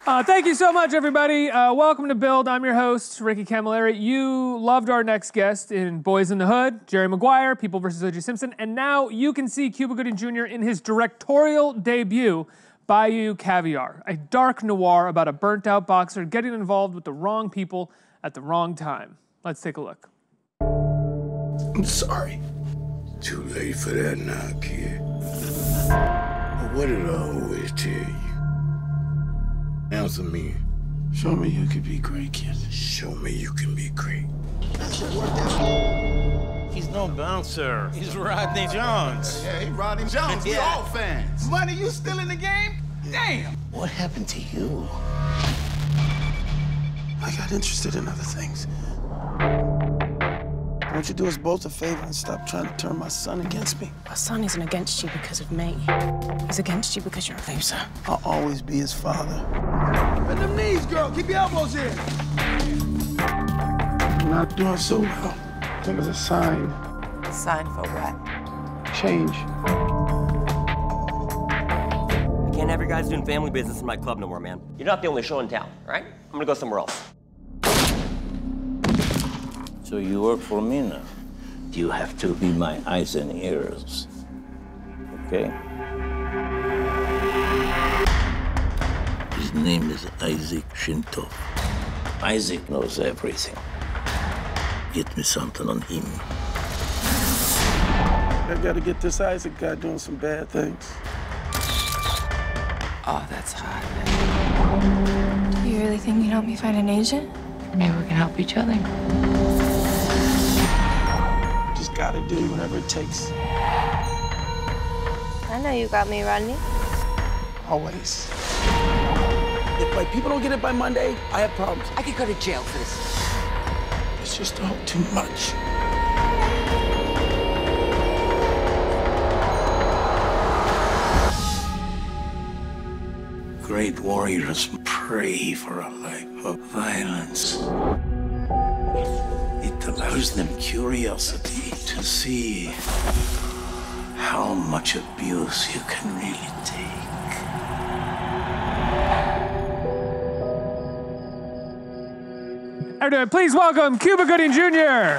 Thank you so much, everybody. Welcome to Build. I'm your host, Ricky Camilleri. You loved our next guest in Boys in the Hood, Jerry Maguire, People vs. O.J. Simpson, and now you can see Cuba Gooding Jr. in his directorial debut, Bayou Caviar, a dark noir about a burnt-out boxer getting involved with the wrong people at the wrong time. Let's take a look. I'm sorry. Too late for that now, kid. But what did I always tell you? Answer me. Show me you can be great, kid. Show me you can be great. He's no bouncer. He's Rodney Jones. Yeah, he Rodney Jones. We all fans. Money, you still in the game? Damn. What happened to you? I got interested in other things. Why don't you do us both a favor and stop trying to turn my son against me? My son isn't against you because of me. He's against you because you're a loser. I'll always be his father. Bend them knees, girl. Keep your elbows in. I'm not doing so well. I think it's a sign. Sign for what? Change. I can't have you guys doing family business in my club no more, man. You're not the only show in town, all right? I'm gonna go somewhere else. So you work for me now. You have to be my eyes and ears, okay? His name is Isaac Shintov. Isaac knows everything. Get me something on him. I gotta get this Isaac guy doing some bad things. Oh, that's hot. Do you really think you can help me find an agent? Maybe we can help each other. Just gotta do whatever it takes. I know you got me, Rodney. Always. If my people don't get it by Monday, I have problems. I could go to jail for this. It's just all too much. Great warriors pray for a life of violence. It allows them curiosity to see how much abuse you can really take. Everybody, please welcome Cuba Gooding Jr.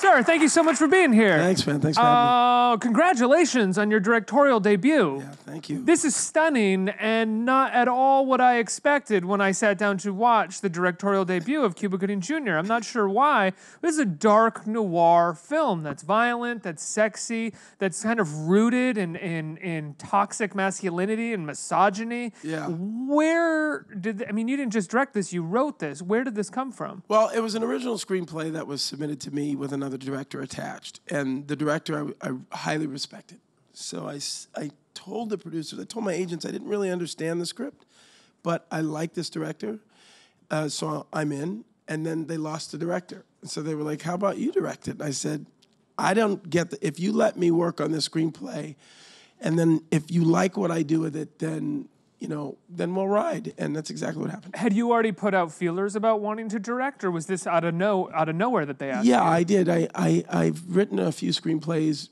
Sir, thank you so much for being here. Thanks, man. Thanks for having me. Congratulations on your directorial debut. Yeah, thank you. This is stunning and not at all what I expected when I sat down to watch the directorial debut of Cuba Gooding Jr. I'm not sure why. This is a dark noir film that's violent, that's sexy, that's kind of rooted in toxic masculinity and misogyny. Yeah. I mean, you didn't just direct this, you wrote this. Where did this come from? Well, it was an original screenplay that was submitted to me with another director attached. And the director I highly respected. So I told the producers, I told my agents I didn't really understand the script, but I like this director, so I'm in. And then they lost the director. And so they were like, how about you direct it? And I said, I don't get if you let me work on this screenplay, and then if you like what I do with it, then then we'll ride. And that's exactly what happened. Had you already put out feelers about wanting to direct, or was this out of nowhere that they asked you? Yeah, I did. I've written a few screenplays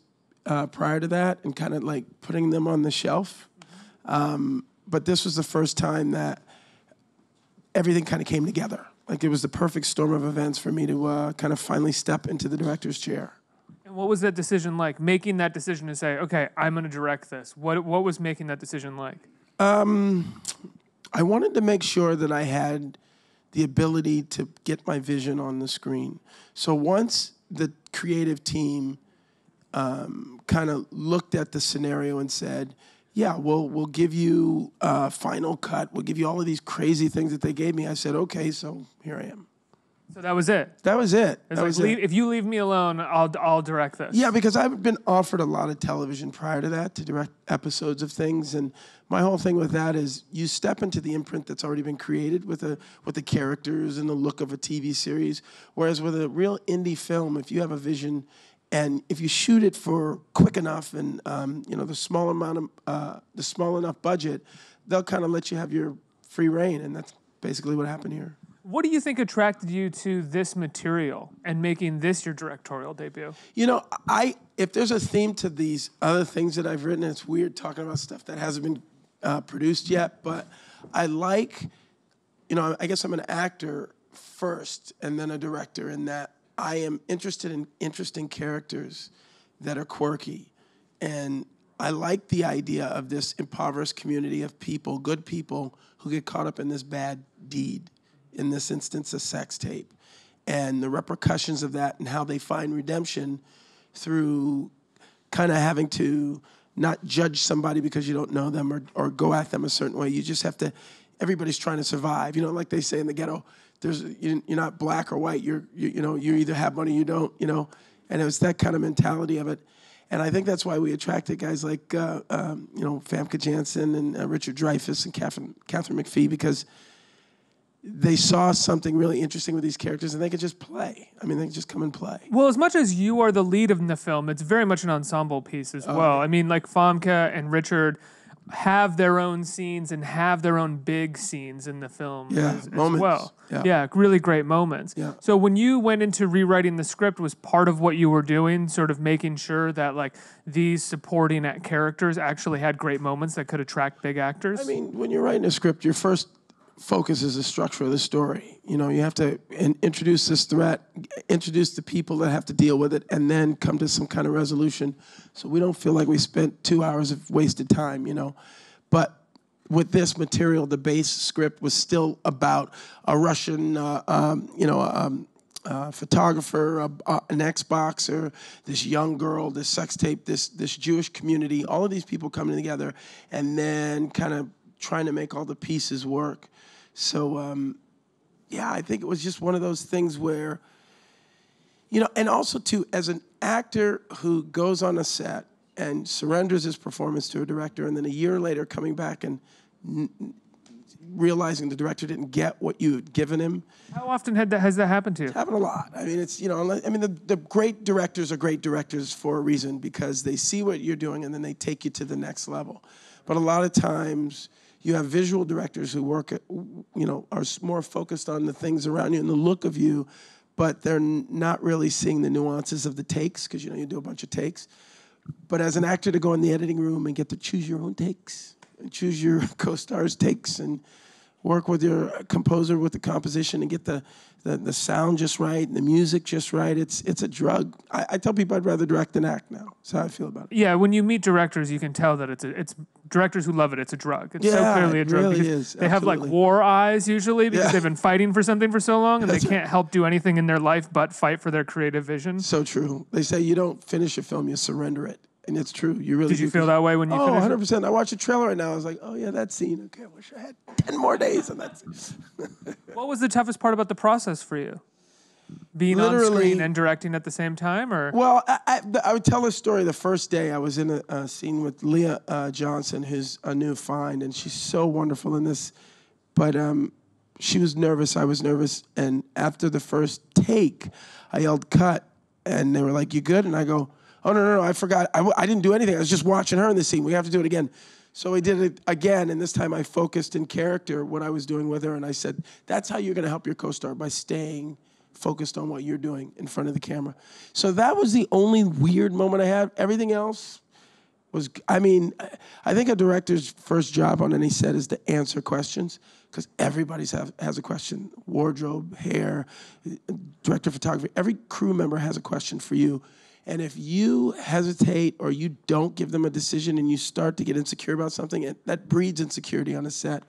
prior to that and kind of like putting them on the shelf. But this was the first time that everything kind of came together. Like it was the perfect storm of events for me to kind of finally step into the director's chair. And what was that decision like, making that decision to say, okay, I'm going to direct this? What was making that decision like? I wanted to make sure that I had the ability to get my vision on the screen. So once the creative team kind of looked at the scenario and said, yeah, we'll give you a final cut. We'll give you all of these crazy things that they gave me. I said, okay, so here I am. So that was it? That was it. If you leave me alone, I'll direct this. Yeah, because I've been offered a lot of television prior to that to direct episodes of things, and my whole thing with that is you step into the imprint that's already been created with the characters and the look of a TV series, whereas with a real indie film, if you have a vision and if you shoot it for quick enough and the small enough budget, they'll kind of let you have your free reign, and that's basically what happened here. What do you think attracted you to this material and making this your directorial debut? If there's a theme to these other things that I've written, it's weird talking about stuff that hasn't been produced yet, but I like, I guess I'm an actor first and then a director in that I am interested in interesting characters that are quirky. And I like the idea of this impoverished community of people, good people, who get caught up in this bad deed, in this instance, a sex tape, and the repercussions of that and how they find redemption through kind of having to not judge somebody because you don't know them or go at them a certain way. You just have to, everybody's trying to survive. Like they say in the ghetto, you're not black or white. You either have money or you don't, and it was that kind of mentality of it. And I think that's why we attracted guys like, Famke Janssen and Richard Dreyfuss and Catherine McPhee, because they saw something really interesting with these characters and they could just play. I mean, they could just come and play. Well, as much as you are the lead in the film, it's very much an ensemble piece as well. Yeah. I mean, like Famke and Richard have their own scenes and have their own big scenes in the film as well. Yeah, really great moments. Yeah. So when you went into rewriting the script, was part of what you were doing sort of making sure that like these supporting characters actually had great moments that could attract big actors? I mean, when you're writing a script, your first focus is the structure of the story. You have to introduce this threat, introduce the people that have to deal with it, and then come to some kind of resolution. So we don't feel like we spent 2 hours of wasted time, But with this material, the base script was still about a Russian, photographer, an ex-boxer, this young girl, this sex tape, this Jewish community, all of these people coming together, and then kind of trying to make all the pieces work. So, I think it was just one of those things where, and also too, as an actor who goes on a set and surrenders his performance to a director, and then a year later coming back and realizing the director didn't get what you had given him. How often has that happened to you? It's happened a lot. I mean, the great directors are great directors for a reason, because they see what you're doing and then they take you to the next level. But a lot of times, you have visual directors who work at, are more focused on the things around you and the look of you, but they're not really seeing the nuances of the takes, because, you do a bunch of takes. But as an actor, to go in the editing room and get to choose your own takes, and choose your co-star's takes, and work with your composer with the composition and get the sound just right and the music just right. It's a drug. I tell people I'd rather direct than act now. That's how I feel about it. Yeah, when you meet directors, you can tell that it's directors who love it. It's a drug. It's so clearly a drug. Really because is. They have like war eyes usually because they've been fighting for something for so long and they can't help do anything in their life but fight for their creative vision. So true. They say you don't finish a film, you surrender it. And it's true. You really Did you feel that way when you finished? 100%. I watched a trailer right now. I was like, oh, yeah, that scene. Okay, I wish I had 10 more days on that scene. What was the toughest part about the process for you? Being on screen and directing at the same time? Or? Well, I would tell a story. The first day I was in a scene with Leah Johnson, who's a new find, and she's so wonderful in this. But she was nervous. I was nervous. And after the first take, I yelled, cut. And they were like, you good? And I go, oh, no, I forgot. I didn't do anything. I was just watching her in the scene. We have to do it again. So we did it again, and this time I focused in character what I was doing with her, and I said, that's how you're going to help your co-star, by staying focused on what you're doing in front of the camera. So that was the only weird moment I had. Everything else was, I think a director's first job on any set is to answer questions, because everybody has a question. Wardrobe, hair, director of photography, every crew member has a question for you. And if you hesitate or you don't give them a decision and you start to get insecure about something, that breeds insecurity on a set.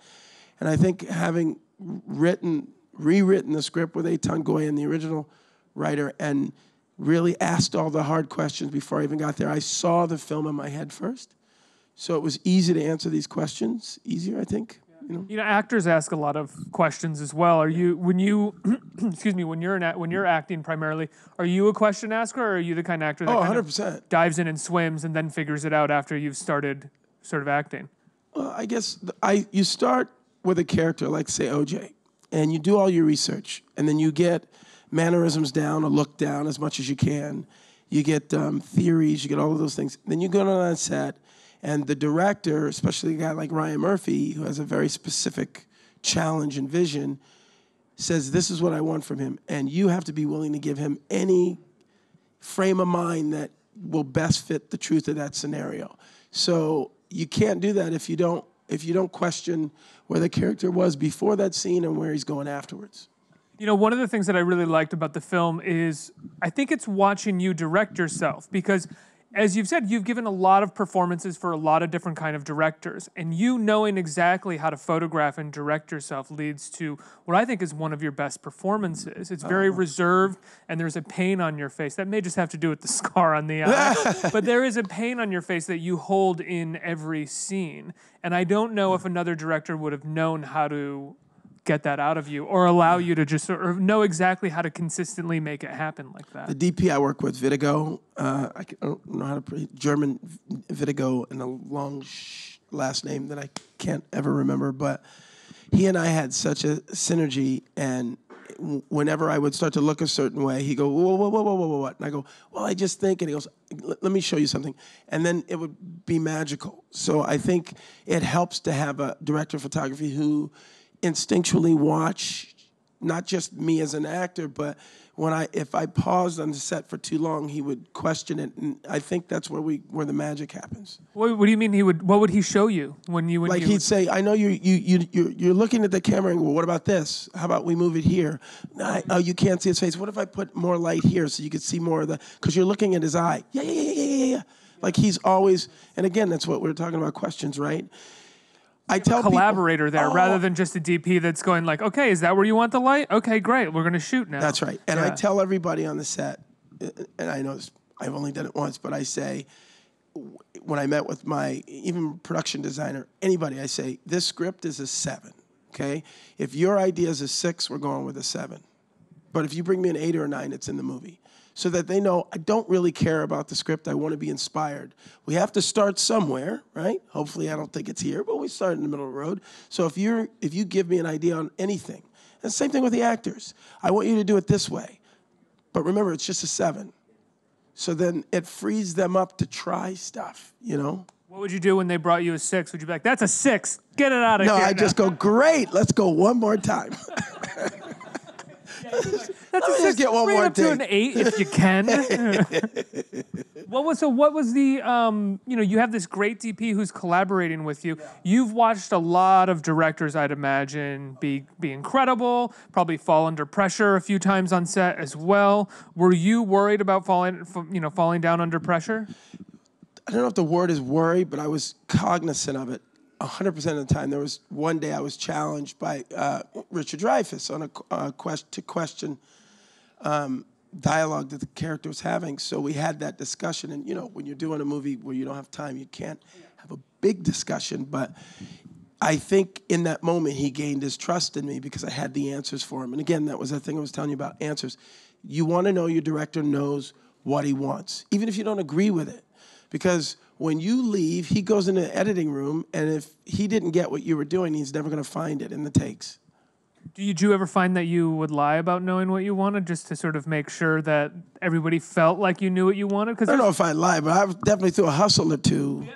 And I think having rewritten the script with Eitan Goyen, the original writer, and really asked all the hard questions before I even got there, I saw the film in my head first. So it was easy to answer these questions, easier, I think. Actors ask a lot of questions as well. Are you, when you're acting primarily, are you a question asker, or are you the kind of actor that 100%. Dives in and swims and then figures it out after you've started sort of acting? Well, I guess you start with a character like, say, OJ, and you do all your research, and then you get mannerisms down, a look down as much as you can. You get theories, you get all of those things. Then you go on that set, and the director, especially a guy like Ryan Murphy, who has a very specific challenge and vision, says, this is what I want from him. And you have to be willing to give him any frame of mind that will best fit the truth of that scenario. So you can't do that if you don't if you don't question where the character was before that scene and where he's going afterwards. You know, one of the things that I really liked about the film is I think it's watching you direct yourself because, as you've said, you've given a lot of performances for a lot of different kind of directors, and you knowing exactly how to photograph and direct yourself leads to what I think is one of your best performances. It's very reserved, and there's a pain on your face. That may just have to do with the scar on the eye, but there is a pain on your face that you hold in every scene, and I don't know if another director would have known how to get that out of you or allow you to just sort of know exactly how to consistently make it happen like that. The DP I work with, Vidigo, I don't know how to pronounce German Vidigo and a long last name that I can't ever remember, but he and I had such a synergy, and whenever I would start to look a certain way, he'd go, whoa, whoa, whoa, whoa, whoa, what? And I go, well, I just think, and he goes, let me show you something. And then it would be magical. So I think it helps to have a director of photography who instinctually watch not just me as an actor, but if I paused on the set for too long, he would question it, and I think that's where the magic happens. What do you mean he would? What would he show you when you? He'd say, "I know you're looking at the camera, and go, what about this? How about we move it here? Oh, you can't see his face. What if I put more light here so you could see more of the? Because you're looking at his eye. Yeah. Like he's always, and again, that's what we're talking about. Questions, right? I tell collaborator people, there rather than just a DP that's going like, okay, is that where you want the light? Okay, great, we're going to shoot now. That's right. And I tell everybody on the set, and I know I've only done it once, but I say, when I met with my even production designer, anybody, I say, this script is a 7, okay? If your idea is a 6, we're going with a 7. But if you bring me an 8 or a 9, it's in the movie. So that they know I don't really care about the script. I want to be inspired. We have to start somewhere, right? Hopefully, I don't think it's here, but we start in the middle of the road. So if you give me an idea on anything, and the same thing with the actors, I want you to do it this way. But remember, it's just a 7. So then it frees them up to try stuff, you know? What would you do when they brought you a 6? Would you be like, that's a 6, get it out of here? No, I just go, great, let's go one more time. That's a 6. Get one Bring more it up to an 8 if you can. What was the you have this great DP who's collaborating with you. Yeah. You've watched a lot of directors, I'd imagine, be incredible, probably fall under pressure a few times on set as well. Were you worried about falling down under pressure? I don't know if the word is worry, but I was cognizant of it 100% of the time. There was one day I was challenged by Richard Dreyfuss on a question dialogue that the character was having. So we had that discussion. And, when you're doing a movie where you don't have time, you can't have a big discussion. But I think in that moment, he gained his trust in me because I had the answers for him. And again, that was the thing I was telling you about, answers. You want to know your director knows what he wants, even if you don't agree with it. Because when you leave, he goes in the editing room, and if he didn't get what you were doing, he's never going to find it in the takes. Did you ever find that you would lie about knowing what you wanted just to sort of make sure that everybody felt like you knew what you wanted? I don't know if I lie, but I definitely threw a hustle or two.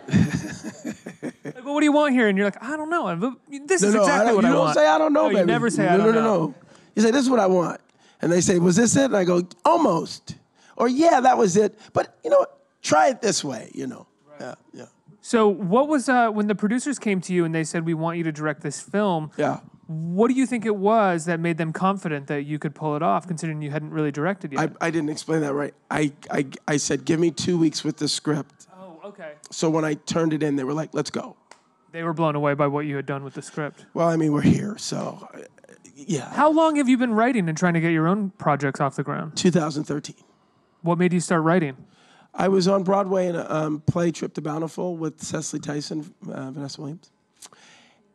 Like, well, what do you want here? And you're like, I don't know. This is exactly what I want. You don't say I don't know, baby. You never say I don't know. No. You say, this is what I want. And they say, was this it? And I go, almost. Or, yeah, that was it. But, you know what? Try it this way, Right. Yeah. So what was, when the producers came to you and they said, we want you to direct this film, what do you think it was that made them confident that you could pull it off, considering you hadn't really directed yet? I didn't explain that right. I said, give me 2 weeks with the script. Oh, okay. So when I turned it in, they were like, let's go. They were blown away by what you had done with the script. Well, I mean, we're here, so, yeah. How long have you been writing and trying to get your own projects off the ground? 2013. What made you start writing? I was on Broadway in a play, Trip to Bountiful, with Cecily Tyson, Vanessa Williams,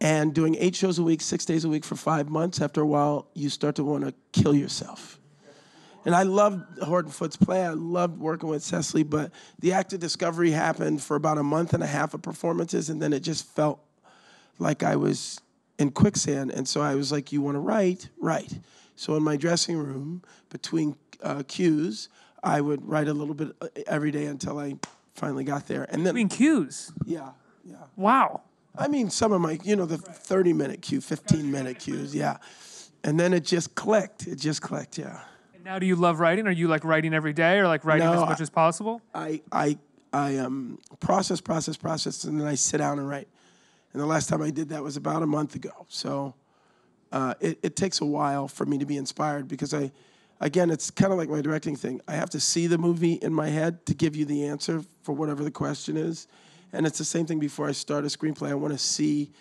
and doing 8 shows a week, 6 days a week for 5 months. After a while, you start to want to kill yourself. And I loved Horton Foote's play. I loved working with Cecily, but the actor discovery happened for about a month and a half of performances, and then it just felt like I was in quicksand. And so I was like, you want to write? Write. So in my dressing room, between cues, I would write a little bit every day until I finally got there. And then between cues? Yeah. Wow. I mean, some of my, the 30-minute cue, 15-minute cues, yeah. And then it just clicked. Yeah. And now do you love writing? Are you like writing every day or like writing as much as possible? I process, and then I sit down and write. And the last time I did that was about a month ago. So it takes a while for me to be inspired because again, it's kind of like my directing thing. I have to see the movie in my head to give you the answer for whatever the question is. And it's the same thing before I start a screenplay. I want to see,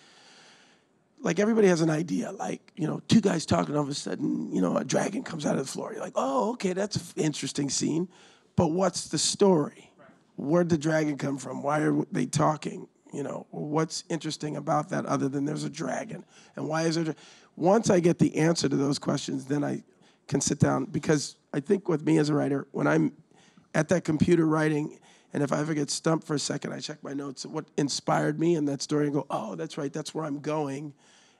like everybody has an idea, like, two guys talking, all of a sudden, a dragon comes out of the floor. You're like, oh, okay, that's an interesting scene. But what's the story? Right. Where'd the dragon come from? Why are they talking? What's interesting about that other than there's a dragon? And why is there? Once I get the answer to those questions, then I can sit down. Because I think with me as a writer, when I'm at that computer writing, and if I ever get stumped for a second, I check my notes, what inspired me in that story, and go, oh, that's right, that's where I'm going.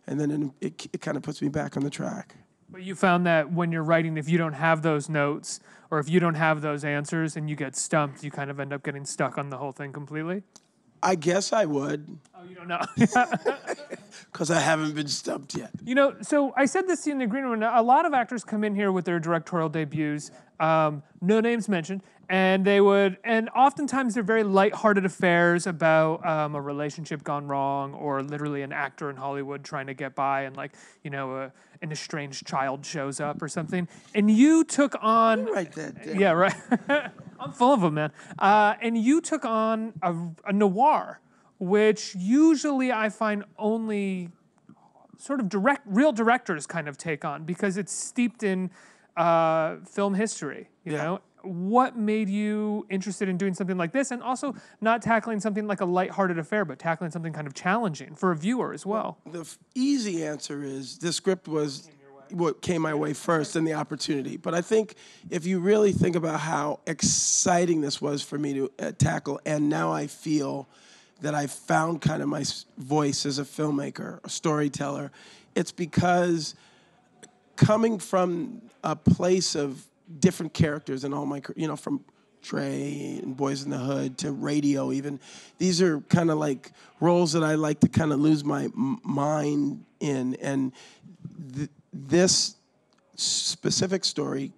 And then it kind of puts me back on the track. But you found that when you're writing, if you don't have those notes or if you don't have those answers and you get stumped, you kind of end up getting stuck on the whole thing completely? I guess I would. Oh, you don't know? Because I haven't been stumped yet. So I said this in the green room. A lot of actors come in here with their directorial debuts, no names mentioned, and oftentimes they're very lighthearted affairs about a relationship gone wrong or literally an actor in Hollywood trying to get by and an estranged child shows up or something. And you took on... You write that down. Yeah, right. I'm full of them, man. And you took on a noir, which usually I find only sort of real directors kind of take on because it's steeped in film history, you know? What made you interested in doing something like this and also not tackling something like a lighthearted affair, but tackling something kind of challenging for a viewer as well? The easy answer is the script was what came my way first and the opportunity. But I think if you really think about how exciting this was for me to tackle, and now I feel that I found kind of my voice as a filmmaker, a storyteller, it's because coming from a place of different characters in all my, from Trey and Boys in the Hood to radio even, these are kind of like roles that I like to kind of lose my mind in. And this specific story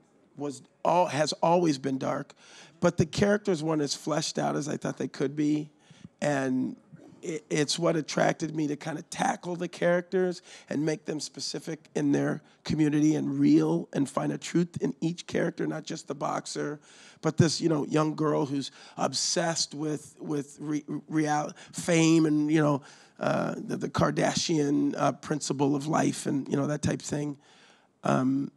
has always been dark, but the characters weren't as fleshed out as I thought they could be. And it's what attracted me to kind of tackle the characters and make them specific in their community and real and find a truth in each character, not just the boxer, but this, young girl who's obsessed with real fame and, the Kardashian principle of life and, that type of thing. And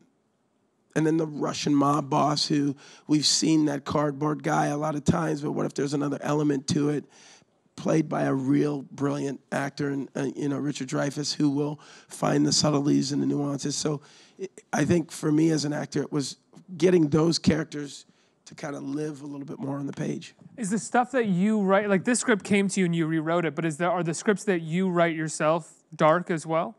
then the Russian mob boss who we've seen that cardboard guy a lot of times, but what if there's another element to it? Played by a real brilliant actor, and Richard Dreyfuss, who will find the subtleties and the nuances. So I think for me as an actor, it was getting those characters to kind of live a little bit more on the page. Is the stuff that you write, like this script came to you and you rewrote it, but are the scripts that you write yourself dark as well?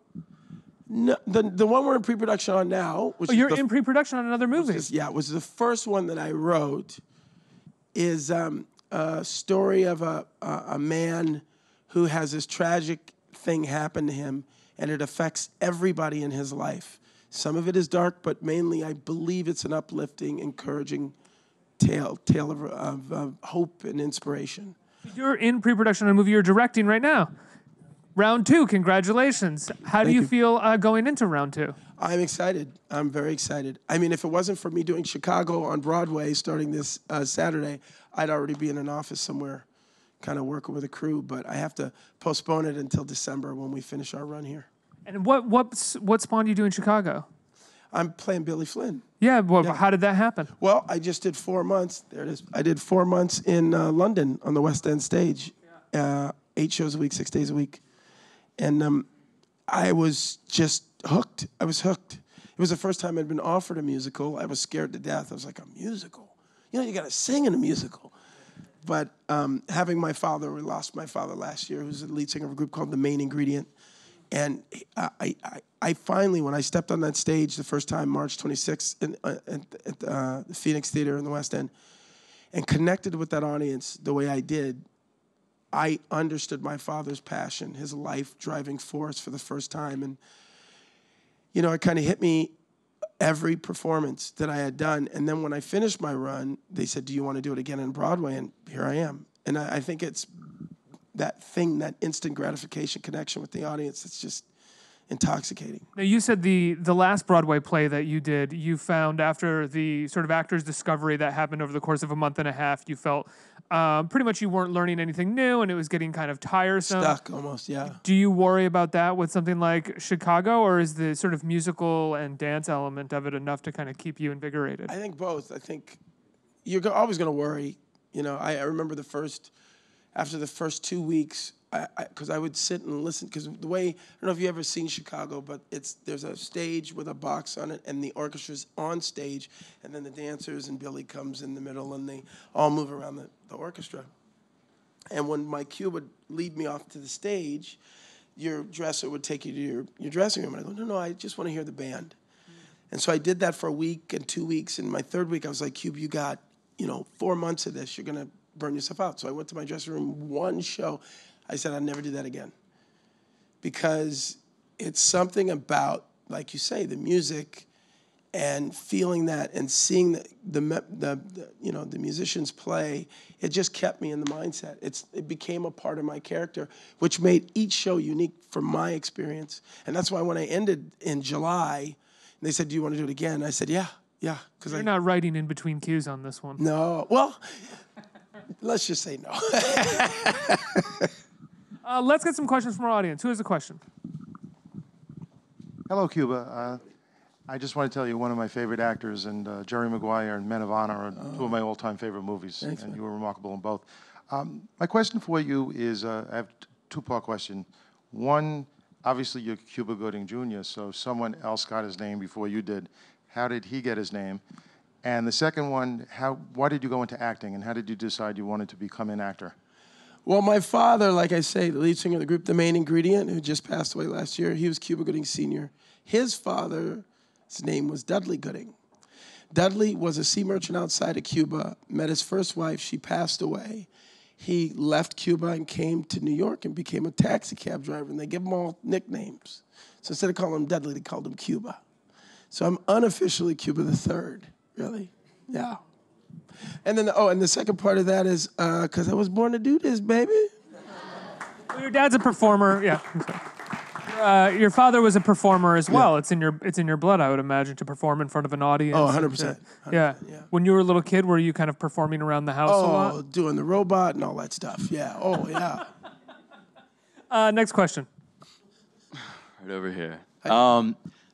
No, the one we're in pre-production on now. Which you're in pre-production on another movie. It was the first one that I wrote. Is a story of a man who has this tragic thing happen to him, and it affects everybody in his life. Some of it is dark, but mainly I believe it's an uplifting, encouraging tale of hope and inspiration. You're in pre-production on a movie you're directing right now. Round 2, congratulations. How do you feel going into round 2? I'm excited. I'm very excited. I mean, if it wasn't for me doing Chicago on Broadway starting this Saturday, I'd already be in an office somewhere kind of working with a crew, but I have to postpone it until December when we finish our run here. And what spawned you doing Chicago? I'm playing Billy Flynn. Yeah, well, how did that happen? Well, I just did 4 months. There it is. I did 4 months in London on the West End stage, 8 shows a week, 6 days a week. And I was just hooked. I was hooked. It was the first time I'd been offered a musical. I was scared to death. I was like, a musical? You got to sing in a musical. But having my father, we lost my father last year, who's the lead singer of a group called The Main Ingredient. And I finally, when I stepped on that stage the first time, March 26th, at the Phoenix Theater in the West End, and connected with that audience the way I did, I understood my father's passion, his life driving force for the first time. And, it kind of hit me every performance that I had done. And then when I finished my run, they said, do you want to do it again on Broadway? And here I am. And I think it's thing, that instant gratification connection with the audience. It's just intoxicating. Now, you said the last Broadway play that you did, you found after the sort of actor's discovery that happened over the course of a month and a half, you felt pretty much you weren't learning anything new and it was getting kind of tiresome. Stuck almost, yeah. Do you worry about that with something like Chicago, or is the sort of musical and dance element of it enough to kind of keep you invigorated? I think both. I think you're always going to worry. You know, I remember after the first 2 weeks, because I would sit and listen, because the way, I don't know if you've ever seen Chicago, but there's a stage with a box on it, and the orchestra's on stage, and then the dancers and Billy comes in the middle, and they all move around the orchestra. And when my cue would lead me off to the stage, your dresser would take you to your dressing room, and I go, no, I just want to hear the band. And so I did that for a week and 2 weeks, and my third week I was like, Cube, you got 4 months of this, you're going to burn yourself out. So I went to my dressing room, one show. I said, I'll never do that again. Because it's something about, like you say, the music and feeling that and seeing the musicians play. It just kept me in the mindset. It became a part of my character, which made each show unique from my experience. And that's why when I ended in July, they said, do you want to do it again? I said, yeah. Because you're not writing in between cues on this one. No. Well, let's just say no. Let's get some questions from our audience. Who has a question? Hello, Cuba. I just want to tell you one of my favorite actors, and Jerry Maguire and Men of Honor are two of my all-time favorite movies. Thanks, and man. you were remarkable in both. My question for you is, I have a two-part question. One, obviously you're Cuba Gooding Jr., so someone else got his name before you did. How did he get his name? And the second one, why did you go into acting, and how did you decide you wanted to become an actor? Well, my father, like I say, the lead singer of the group, The Main Ingredient, who just passed away last year, he was Cuba Gooding Sr. His father's name was Dudley Gooding. Dudley was a sea merchant outside of Cuba, met his first wife, she passed away. He left Cuba and came to New York and became a taxi cab driver, and they give him all nicknames. So instead of calling him Dudley, they called him Cuba. So I'm unofficially Cuba the Third, really, yeah. And then, and the second part of that is because I was born to do this, baby. Well, your dad's a performer, yeah. Your father was a performer as well. Yeah. It's in your blood, I would imagine, to perform in front of an audience. Oh, 100%. Yeah. When you were a little kid, were you kind of performing around the house a lot? Oh, doing the robot and all that stuff. Yeah. Oh, yeah. Next question. Right over here.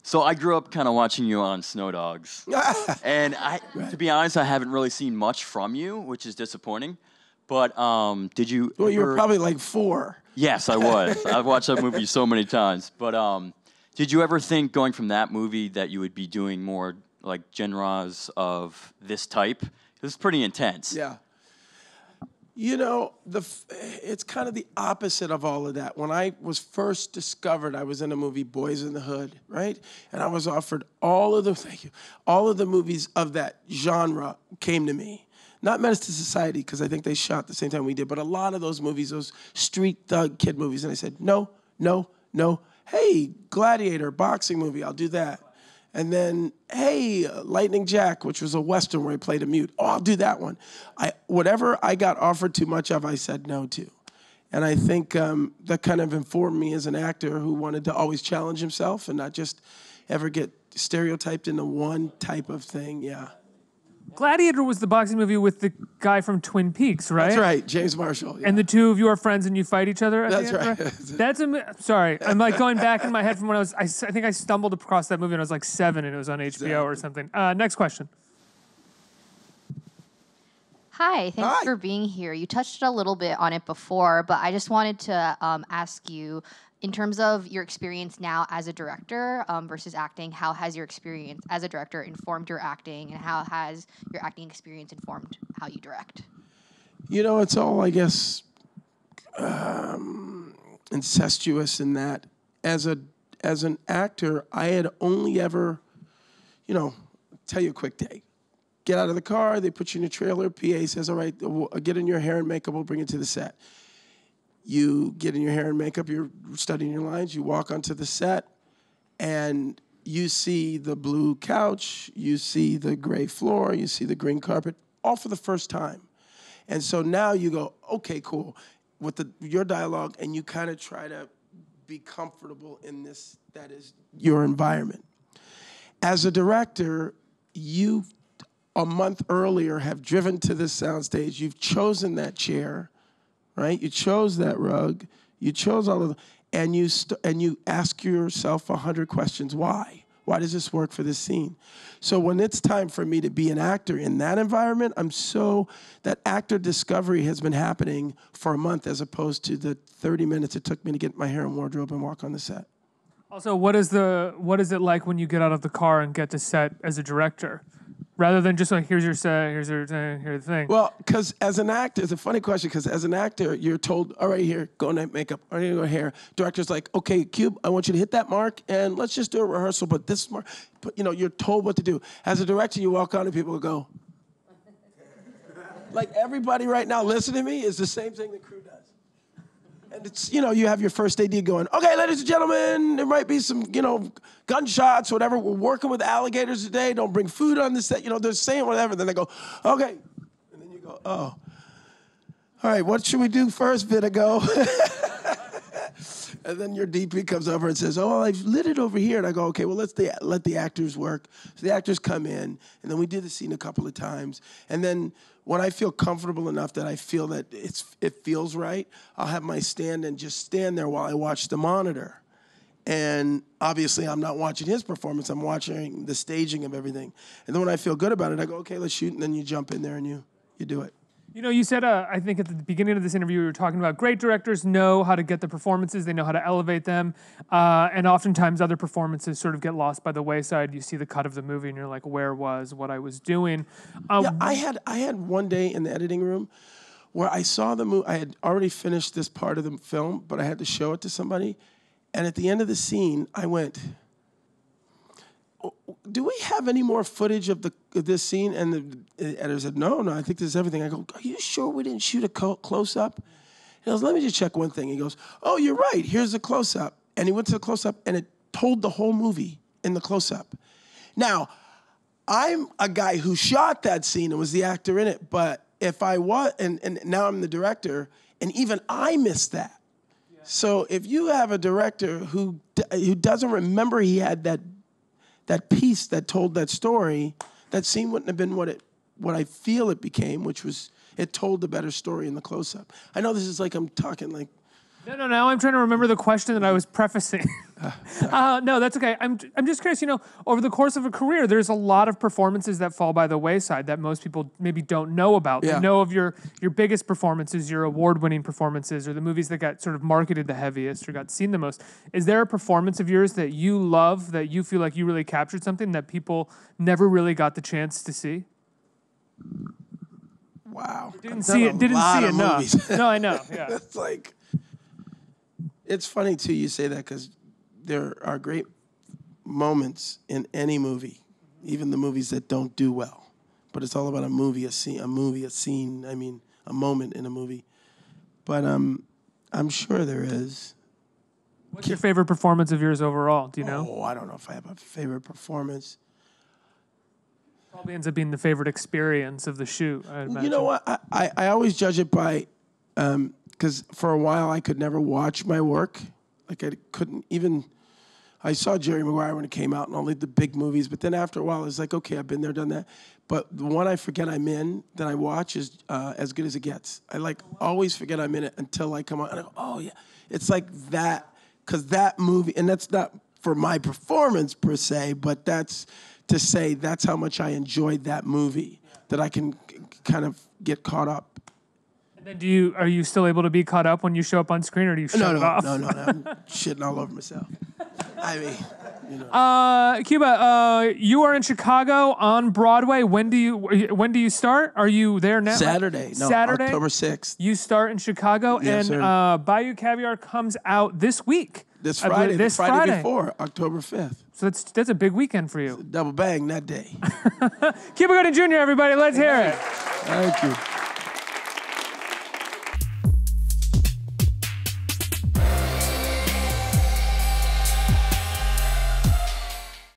So I grew up kind of watching you on Snow Dogs. And to be honest, I haven't really seen much from you, which is disappointing. But did you Well, you were probably like 4. Yes, I was. I've watched that movie so many times. But did you ever think going from that movie that you would be doing more like genres of this type? It was pretty intense. Yeah. You know, it's kind of the opposite of all of that. When I was first discovered, I was in a movie, Boys in the Hood, right? And I was offered all of the movies of that genre came to me. Not Menace to Society, because I think they shot the same time we did, but a lot of those movies, those street thug kid movies. And I said, no. Hey, Gladiator, boxing movie, I'll do that. And then, hey, Lightning Jack, which was a Western where he played a mute. Oh, I'll do that one. Whatever I got offered too much of, I said no to. And I think that kind of informed me as an actor who wanted to always challenge himself and not just ever get stereotyped into one type of thing, yeah. Gladiator was the boxing movie with the guy from Twin Peaks, right? That's right, James Marshall. Yeah. And the two of you are friends and you fight each other at That's the end, right. That's sorry, I'm like going back in my head from when I think I stumbled across that movie when I was like 7 and it was on HBO or something. Next question. Hi, thanks for being here. You touched a little bit on it before, but I just wanted to ask you, in terms of your experience now as a director versus acting, how has your experience as a director informed your acting, and how has your acting experience informed how you direct? You know, it's all, I guess, incestuous in that. As an actor, I had only ever, tell you a quick day. Get out of the car, they put you in a trailer, PA says, all right, get in your hair and makeup, we'll bring it to the set. You get in your hair and makeup, you're studying your lines, you walk onto the set, and you see the blue couch, you see the gray floor, you see the green carpet, all for the first time. And so now you go, okay, cool. with your dialogue, and you kind of try to be comfortable in this, that is your environment. As a director, you, a month earlier, have driven to this soundstage. You've chosen that chair, right? You chose that rug. You chose all of them. And you ask yourself 100 questions. Why? Why does this work for this scene? So when it's time for me to be an actor in that environment, that actor discovery has been happening for a month as opposed to the 30 minutes it took me to get my hair and wardrobe and walk on the set. Also, what is it like when you get out of the car and get to set as a director? Rather than just like, here's your set, here's the thing. Well, because as an actor, it's a funny question, because as an actor, you're told, all right, here, go night makeup, all right, go hair. Director's like, okay, Cube, I want you to hit that mark, and let's just do a rehearsal, but this mark, you're told what to do. As a director, you walk on and people go. Like everybody right now listening to me is the same thing the crew does. And it's, you have your first AD going, okay, ladies and gentlemen, there might be some, gunshots, whatever. We're working with alligators today. Don't bring food on the set. They're saying whatever. Then they go, okay. And then you go, oh. All right, what should we do first, Vitigo? And then your DP comes over and says, oh, I've lit it over here. And I go, okay, well, let the actors work. So the actors come in, and then we do the scene a couple of times. And then when I feel comfortable enough that I feel that it feels right, I'll have my stand and just stand there while I watch the monitor. And obviously, I'm not watching his performance. I'm watching the staging of everything. And then when I feel good about it, I go, okay, let's shoot. And then you jump in there and you do it. You said, I think at the beginning of this interview, you were talking about great directors know how to get the performances, they know how to elevate them, and oftentimes other performances sort of get lost by the wayside. You see the cut of the movie, and you're like, where was what I was doing? Yeah, I had one day in the editing room where I saw the movie. I had already finished this part of the film, but I had to show it to somebody, and at the end of the scene, I went, do we have any more footage of this scene? And the editor said, no, I think this is everything. I go, are you sure we didn't shoot a close-up? He goes, let me just check one thing. He goes, oh, you're right, here's the close-up. And he went to the close-up, and it told the whole movie in the close-up. Now, I'm a guy who shot that scene and was the actor in it, but if I was, and now I'm the director, and even I missed that. Yeah. So if you have a director who doesn't remember he had that piece that told that story, that scene wouldn't have been what I feel it became, which was it told the better story in the close-up. I know this is like I'm talking like... No, I'm trying to remember the question that I was prefacing. No, that's okay. I'm just curious, over the course of a career, there's a lot of performances that fall by the wayside that most people maybe don't know about. Yeah. They know of your biggest performances, your award-winning performances, or the movies that got sort of marketed the heaviest or got seen the most. Is there a performance of yours that you love, that you feel like you really captured something that people never really got the chance to see? Wow. Didn't see enough. No, I know, yeah. It's like... It's funny, too, you say that, because there are great moments in any movie, even the movies that don't do well. But it's all about a movie, a scene, I mean, a moment in a movie. But I'm sure there is. What's your favorite performance of yours overall? Do you know? Oh, I don't know if I have a favorite performance. Probably ends up being the favorite experience of the shoot, I'd imagine. You know what? I always judge it by... because for a while I could never watch my work. Like I couldn't even, I saw Jerry Maguire when it came out and all the big movies, but then after a while it's like, okay, I've been there, done that. But the one I forget I'm in that I watch is As Good as It Gets. I always forget I'm in it until I come on and I go, oh yeah. It's like that, because that movie, and that's not for my performance per se, but that's to say that's how much I enjoyed that movie, that I can kind of get caught up. And then are you still able to be caught up when you show up on screen, or do you shut it off? No, I'm shitting all over myself. I mean, Cuba, you are in Chicago on Broadway. When do you start? Are you there now? Saturday. October 6th. You start in Chicago, yes, and Bayou Caviar comes out this week. This Friday. This Friday before, October 5th. So that's a big weekend for you. It's a double bang that day. Cuba Gooding Jr., everybody, let's hear it. Thank you.